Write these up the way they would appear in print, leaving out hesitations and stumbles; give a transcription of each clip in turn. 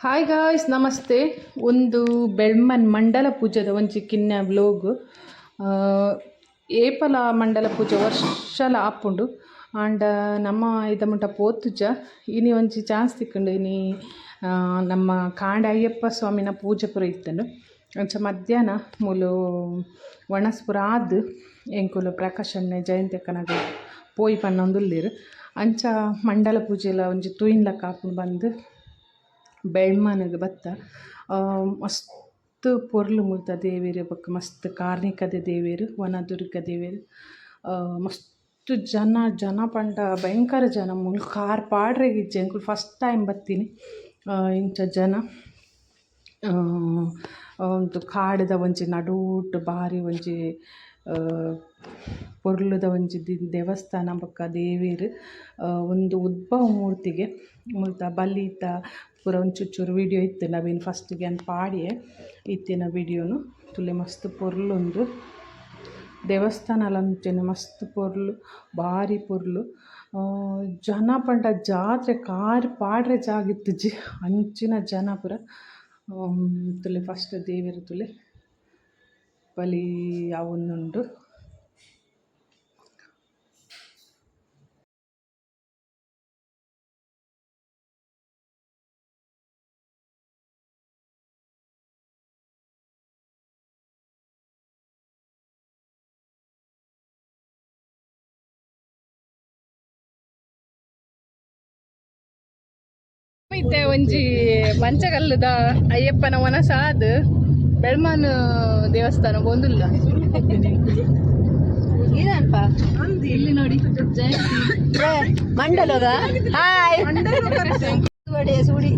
Hi guys, ನಮಸ್ತೆ. ಒಂದು ಬೆಳ್ಮನ್ ಮಂಡಲ ಪೂಜೆದ ಒಂಜಿ ಕಿನ್ನ ವ್ಲೋಗ್. ಏಪಲ ಮಂಡಲ ಪೂಜೆ ವರ್ಷಲ ಆಪುಂಡು. ಆಂಡ ನಮ್ಮ ಇದ ಮುಟ್ಟ ಪೋತುಜ ಇನಿ ಒಂಜಿ ಚಾನ್ಸ್ ತಿಕ್ಕುಂಡು. ಇನಿ ನಮ್ಮ ಕಾಂಡೆ ಅಯ್ಯಪ್ಪ ಸ್ವಾಮಿನ ಪೂಜೆ ಪೂರ ಇತ್ತಂಡು. ಅಂಚ ಮಧ್ಯಾಹ್ನ ಮೂಲು ವಣಸ್ಪುರ ಆದ್ ಎಂಕುಲು ಪ್ರಕಾಶಣ್ಣೆ ಜಯಂತಿ ಅಕ್ಕನಾಗ ಪೋಯಿ ಪನ್ನೊಂದುಲ್ಲೇರು. ಅಂಚ ಮಂಡಲ ಪೂಜೆಲ ಒಂಜಿ ತೂಯಿನ್ಲಕ ಆಪುಂಡು. ಬಂದು ಬೆಳ್ಮನ್ಗೆ ಬತ್ತ ಮಸ್ತ್ ಪೊರ್ಲು ಮುಲ್ತ ದೇವೇರು ಬೊಕ್ಕ ಮಸ್ತ್ ಕಾರ್ಣಿಕದ ದೇವೇರು, ವನದುರ್ಗ ದೇವೇರು. ಮಸ್ತ್ ಜನ ಪಂಡ ಭಯಂಕರ ಜನ. ಮುಲ್ ಕಾರ್ ಪಾಡ್ರೆಗಿಜ್ಜೆ ಅಂಕುಲು ಫಸ್ಟ್ ಟೈಮ್ ಬತ್ತೀನಿ. ಇಂಚ ಜನ ಒಂದು ಕಾಡದ ಒಂಜಿ ನಡೂಟ್ ಬಾರಿ ಒಂಜಿ ಪೊರ್ಲುದ ಒಂಜಿ ದೇವಸ್ಥಾನ ಬೊಕ್ಕ ದೇವೇರು. ಒಂದು ಉದ್ಭವ ಮೂರ್ತಿಗೆ ಮುಲ್ತ ಬಲಿತ ಪೂರ ಒಂಚೂರು ವಿಡಿಯೋ ಇತ್ತು. ನವೀನ್ ಫಸ್ಟಿಗೆ ಅಂತ ಪಾಡಿಯೇ ಇತ್ತಿನ ವಿಡಿಯೋನು ತುಲೆ ಮಸ್ತ್ ಪೊರ್ಲುಂದು ದೇವಸ್ಥಾನಲ ಅಂಚನೆ ಮಸ್ತ್ ಪೊರ್ಲು, ಭಾರಿ ಪೊರ್ಲು. ಜನ ಪಂಡ ಜಾತ್ರೆ ಕಾರ್ ಪಾಡ್ರೆ ಜಾಗಿತ್ತು ಅಂಚಿನ ಜನ ಪೂರ. ತುಲೆ ಫಸ್ಟ್ ದೇವೇರು ತುಲೆ ಬಲಿ ಅವನ್ನುಂಡು. ಇತ್ತೆ ಒಂಜಿ ಮಂಚಗಲ್ಲದ ಅಯ್ಯಪ್ಪನ ವನಸಾದ್ ಬೆಳ್ಮನ್ ದೇವಸ್ಥಾನ ಬಂದುಲ್ಲ ಏನಪ್ಪ ಇಲ್ಲಿ ನೋಡಿ. ಮಂಡಲದ ಹಾಯ್ ಸುಡಿ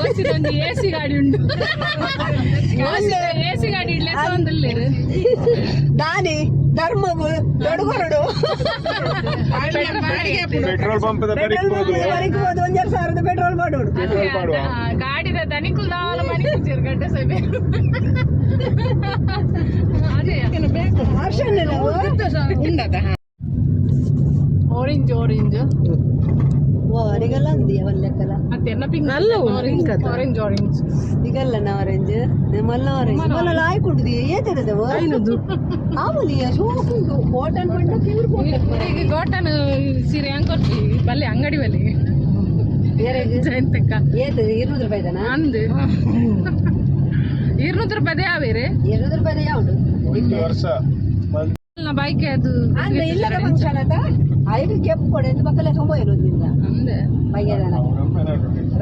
ಓಸಿದೊಂದು ಎಸಿ ಗಾಡಿ ಉಂಟು. ಎಸಿ ಗಾಡಿ ಇಡ್ಲೆ ಒಂದಲ್ಲೇರು ದಾನಿ ಧರ್ಮವು ದೊಡ್ಡಗೊರಡು ಪೆಟ್ರೋಲ್ ಪಂಪ್ ಬರಿಬಹುದು 1,000 ಪೆಟ್ರೋಲ್ ಮಾಡೋಡು ಗಾಡಿದ ದನಿಕುಲ್ ದಾಲ ಮಾಡಿ ಗಡ್ಡೆ ಸಭೆ ಆರೆಂಜ್ ಆರೆಂಜ್ ఓరిగల ఉంది అవల్లెక్కల అతెన్న పింక్ నల్ల ఆరెంజ్ ఆరెంజ్ ఆరెంజ్ ఇగల్లన ఆరెంజ్ మల్ల ఆరెంజ్ మల్ల లాయకుంటది ఏతదవ ఐనుదు ఆములియ ಶೋಕಿಂದು ಕಾಟನ್ ಬಂಡ ಕಿವಿರ್ ಕಾಟನ್ ಈಗ ಕಾಟನ್ ಸೀರೆ ಅಂಕೊಟ್ಟಿ ಬಲ್ಲೆ ಅಂಗಡಿ ಬಲ್ಲಿ ಬೇರೆ ಜಯಂತಕ್ಕ ಏತು 200 ರೂಪಾಯಿ ದನ ಅಂದು 200 ರೂಪಾಯಿ ಯಾವೇರೆ 200 ರೂಪಾಯಿ ಯಾವುದು ಒಂದು ವರ್ಷ నా బైక్ ಅದು ಅಂದ್ರೆ ಇಲ್ಲದ ಫಂಕ್ಷನ್ ಅದ ಐದು ಕೆಪ್ ಕೊಡೆ ಎಂದು ಬಕ್ಕಲೆ ಸಂಬೋ ಇರೋದ್ರಿಂದ ಅಂದೆ ಬೈಯದನ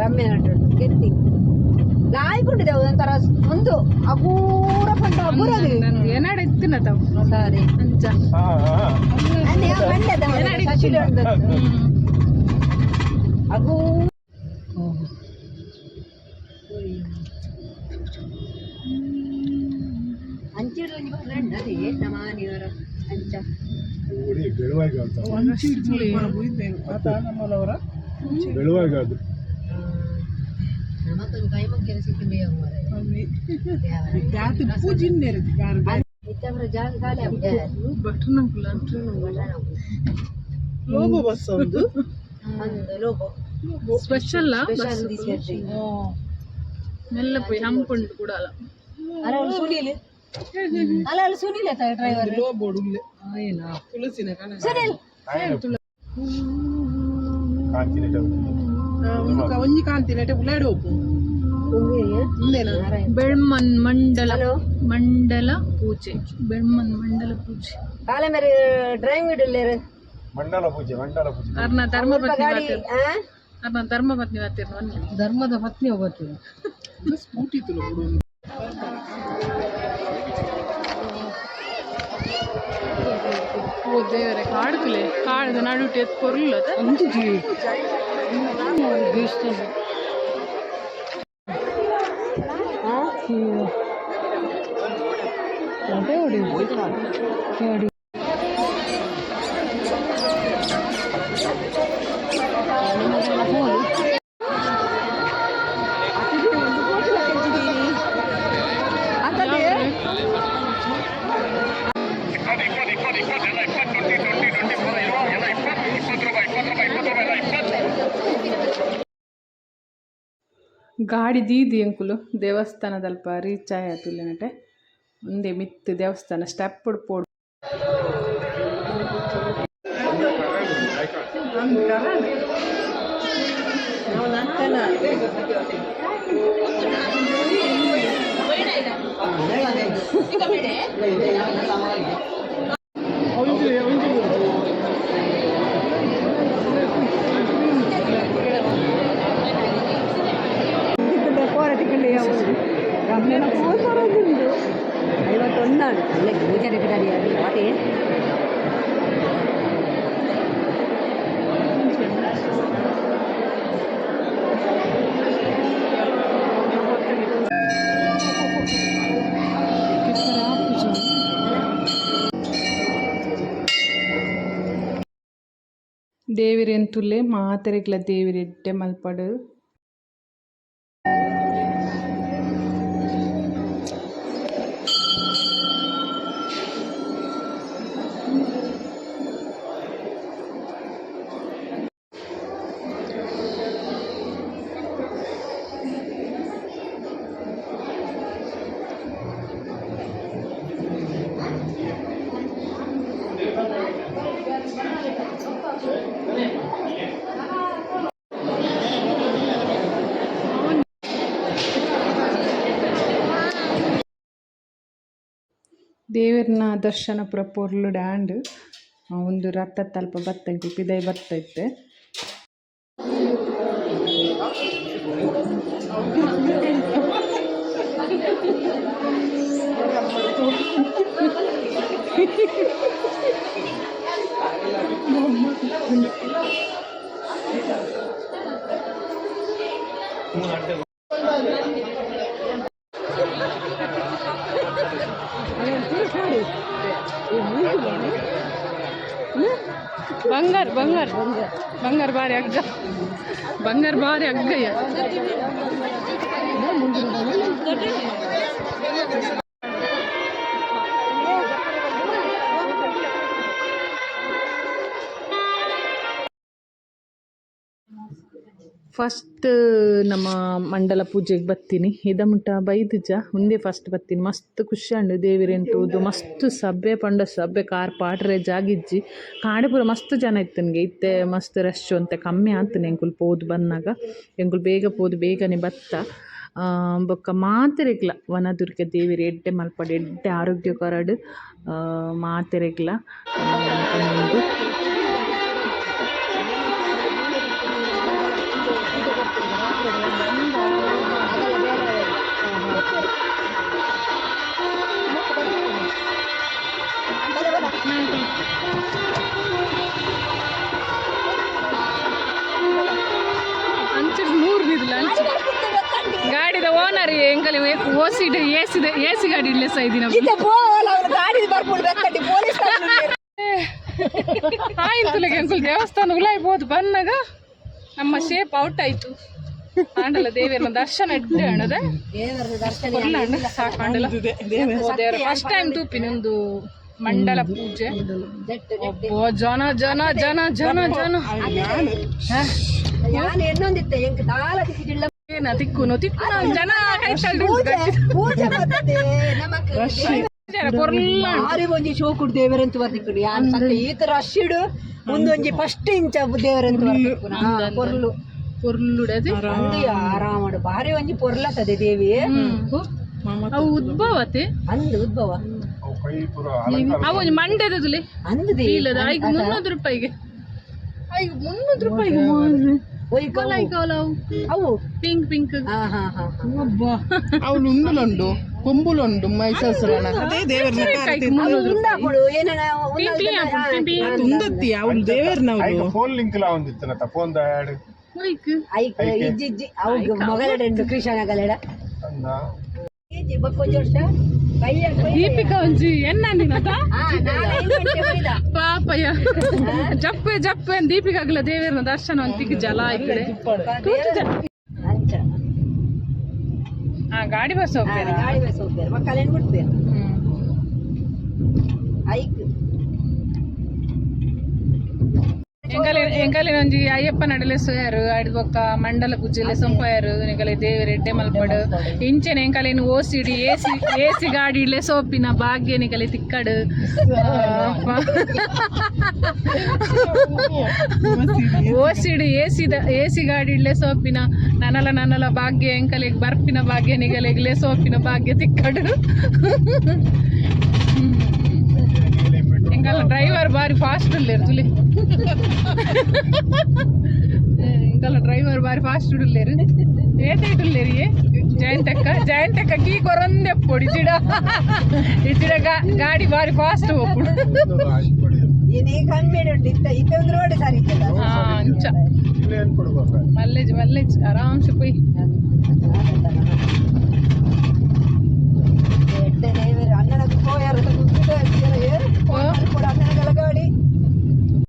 ರಮ್ಯ ನಟು ಕೆತ್ತಿ ಲಾಯ್ಕೊಂಡಿದೆ ಒಂಥರ ಒಂದು ಅಗೂರ ಪಂಡ ಅಗುರದು ಏನಾಡ ಇತ್ತಿನತ ಸಾರಿ ಅಂಚ ಅನ್ಯ ಮಂಡದ ಸಚಿಡ ಅಗೂ ಅಂಚಿಡು ಫ್ರೆಂಡ್ ಅದೇ ನಮಾನಿಯವರ ಅಂಚ ಬೆಳುವಾಗಿ ನಮಗೊಂದು ಕೈ ಮುಗ್ಗಿರ ಸಿಕ್ಕಿದೆಯೋ ಇತ್ತವರ ಜಾಗ ಖಾಲಿ ಆಗಿದೆ ಬಟನ್ ಲೋಗೋ ಬಸ್ ಒಂದು ಲೋಗೋ ಸ್ಪೆಷಲ್ ಸ್ಪೆಷಲ್ ದಿಸ್ ಮೆಲ್ಲ ಪೋಯಿ ಹಂಪುಂಡು ಕೂಡ ಅಲ್ಲ ಅಲ್ಲ ಸುನೀಲ್ ಅಲ್ಲ ಸುನೀಲ್ ಆಯ್ತಾ ಡ್ರೈವರ್ ಲೋ ಬೋರ್ಡ್ ಏನ ತುಳಸಿನ ಕಾಣ ಸುನೀಲ್ ಒಂಜಿ ಕಾಂತಿನೇಟ ಉಲಾಡಿ ಹೋಗು ಬೆಳ್ಮನ್ ಮಂಡಲ ಪೂಜೆ ಬೆಳ್ಮನ್ ಮಂಡಲ ಪೂಜೆ ಕಾಲ ಮೇರೆ ಡ್ರೈವಿಂಗ್ ಇಡಲೇರು ಮಂಡಲ ಪೂಜೆ ಅರ್ನ ಧರ್ಮಪತ್ನಿ ಬರ್ತೀರ ಧರ್ಮದ ಪತ್ನಿ ಹೋಗ್ತೀವಿ ಸ್ಕೂಟಿ ತುಳು ಓ ದೇವರೇ ಕಾಡುತ್ತಲೇ ಕಾಡು ನಡುಟೆ ಎತ್ತು ಕೊರ್ಲ ಹೊಡಿ ಗಾಡಿ ದೀದಿ ಅಂಕುಲು ದೇವಸ್ಥಾನದಲ್ಪ ರೀಚ್ ಆಯತುಲೆನಟೆ ಒಂದೇ ಮಿತ್ತು ದೇವಸ್ಥಾನ ಸ್ಟೆಪ್ ಪೋಡು ಐವತ್ತೊಂದಾണ് ಅಲ್ಲೇ പൂജ വാട്ടേ ದೇವಿರೆಂತುಲ್ಲೆ ಮಾತೆರೆಗ್ಲ ದೇವಿರೆಡ್ಡೆ ಮಲ್ಪಡು ದೇವರನ್ನ ದರ್ಶನ ಪೂರ ಪೊರ್ಲು ಡ್ಯಾಂಡ್ ಒಂದು ರಥ ತಲ್ಪ ಬತ್ತಂಗೆ ಪಿದೈ ಬತ್ತೈತೆ ಬಂಗಾರ ಬಂಗಾರ ಬಂಗಾರ ಬಾರಿ ಅಗ್ಗ ಬಂಗಾರ ಬಾರಿ ಅಗ್ಗಯ್ಯ ಫಸ್ಟ್ ನಮ್ಮ ಮಂಡಲ ಪೂಜೆಗೆ ಬತ್ತೀನಿ ಇದಮುಟ ಬೈದುಜ ಮುಂದೆ ಫಸ್ಟ್ ಬತ್ತೀನಿ ಮಸ್ತ್ ಖುಷಿ ಅಂಡು ದೇವಿರೆಂಟುದು ಮಸ್ತ್ ಸಭೆ ಪಂಡ ಸಭೆ ಕಾರ್ ಪಾಟ್ರೆ ಜಾಗಿಜ್ಜಿ ಕಾಡೆ ಪೂರ ಮಸ್ತ್ ಜನ ಇತ್ತು ನನಗೆ ಇತ್ತೆ ಮಸ್ತ್ ರಶ್ ಅಂತ ಕಮ್ಮಿ ಆತನೆ ಎಂಕುಲು ಪೋದು ಬಂದಾಗ ಎಂಕುಲು ಬೇಗ ಪೋದು ಬೇಗನೆ ಬತ್ತ ಬೊಕ್ಕ ಮಾತೆರೆಗ್ಲ ವನದುರ್ಗ ದೇವಿರ ಎಡ್ಡೆ ಮಲ್ಪಡೆ ಎಡ್ಡೆ ಆರೋಗ್ಯಕರಡು ಮಾತೆರೆಗ್ಲ ಗಾಡಿದ ಓನರ್ ಎಂಕಲ್ ಓಸಿಡ್ ಎಸಿ ಗಾಡಿ ಇಡ್ಲೆ ಸೈದಿನ ಆಯ್ತುಲೆಗೆ ಎಂಕುಲ್ ದೇವಸ್ಥಾನ ಉಲಾಯ್ಬೋದು ಬಂದಾಗ ನಮ್ಮ ಶೇಪ್ ಔಟ್ ಆಯ್ತು ಆಂಡಲ ದೇವರ ದರ್ಶನ ಇಡ್ಡೆ ಅಣ್ಣದ ಸಾಕಾಂಡಲ ದೇವರ ಫಸ್ಟ್ ಟೈಮ್ ತೂಪಿನ ಒಂದು ಮಂಡಲ ಪೂಜೆ ಜನ ಜನ ಜನ ಜನ ಜನ ಏನ ತಿಕ್ಕುನು ತಿಕ್ಕುನ ಜನ ಒಂಜಿ ಶೋಕುಡು ದೇವರಂತ ಬರ್ತಿಕ್ಕುಡು ಯಾನ್ ಸಕ್ಕ ಈತ ರಶ್ಶಿಡು ಮುಂದೊಂಜಿ ಫಸ್ಟ್ ಇಂಚ ದೇವರಂತ ಬರ್ತಿಕ್ಕುನ ಪೊರ್ಲು ಪೊರ್ಲುಡದೆ ಆರಾಮಡು ಬಾರಿ ಒಂಜಿ ಪೊರ್ಲತದೆ ದೇವಿ ಅವು ಉದ್ಭವತೆ ಅಂದು ಉದ್ಭವ ಅವು ಮಂಡ್ಯದಲ್ಲಿ ಅಂದು ಇಲ್ಲದ ಈಗ 300 ರೂಪಾಯಿಗೆ ಈಗ 300 ರೂಪಾಯಿಗೆ ಅವು ಪಿಂಕ್ ಪಿಂಕ್ ಅವಳು ಉಂಡುಲುಂಡು ಕೊಂಬುಲುಂಡು ಮೈಸೂರನ ಅದೇ ದೇವರನ್ನ ಉಂದತ್ತಿ ಅವಳು ದೇವರನವಳು ಫೋನ್ ಲಿಂಕ್ ಲ ಒಂದಿತ್ತನ ಫೋನ್ ದಾಡ್ ಇಜ್ಜಿ ಅವು ಮಗಲಡೆಂಡು ಕೃಷ್ಣಗಲೆಡ ದೀಪಿಕಾ ಒಂಜಿ ಎನ್ನಂದಿನತ ಪಾಪಯ್ಯ ಜಪ್ಪೆ ಜಪ್ಪೆ ದೀಪಿಕಾಗ್ಲ ದೇವರನ ದರ್ಶನ ಅಂತಿಗೆ ಜಲ ಈ ಕಡೆ ಗಾಡಿ ಬಸ್ ಹೋಗ್ತಾರೆ ಗಾಡಿ ಬಸ್ ಹೋಗ್ತಾರೆ ಮಕ್ಕಳೇನು ಬಿಡ್ತಾರೆ ಐಕ್ ಎಂಕಲಿ ಒಂಜಿ ಅಯ್ಯಪ್ಪ ನಡಲೆ ಸೋಯಾರು ಅಡಿ ಬೊಕ್ಕ ಮಂಡಲ ಪೂಜೆಲೆ ಸೊಂಪಾಯರು ಎಂಕಲೆ ದೇವರ ಎಡ್ಡೆ ಮಲ್ಪಡು ಇಂಚೆನೆ ಎಂಕಲೇನು ಓಸಿಡಿ ಏಸಿ ಗಾಡಿಲೆ ಸೋಪಿನ ಭಾಗ್ಯ ನಿಕಲೆ ತಿಕ್ಕಡು ಓಸಿಡಿ ಏಸಿ ಗಾಡಿಲೆ ಸೋಪಿನ ನನಲ ಭಾಗ್ಯ ಎಂಕಲೆಗ್ ಬರ್ಪಿನ ಭಾಗ್ಯ ನಿಗಲೆಗ್ಲೆ ಸೋಪಿನ ಭಾಗ್ಯ ತಿಕ್ಕಡು ಎಂಕಲ್ಲ ಡ್ರೈವರ್ ಬಾರಿ ಫಾಸ್ಟ್ ಉಳ್ಳೇರು ತುಲಿ ಎಂಕಲ್ಲ ಡ್ರೈವರ್ ಬಾರಿ ಫಾಸ್ಟ್ ಉಳ್ಳೇರು ಏತೇಟುಳ್ಳೇರಿ ಜಯಂತಕ್ಕ ಕೀ ಕೊರಂದೆ ಪೊಡಿ ಇಚ್ಚಿಡ ಗಾಡಿ ಬಾರಿ ಫಾಸ್ಟ್ ಹೋಗ್ಬಿಡು ಅಂಚ ಮಲ್ಲೇಜ್ ಆರಾಮ್ಸೆ ಪೋಯ್ ಅಣ್ಣನ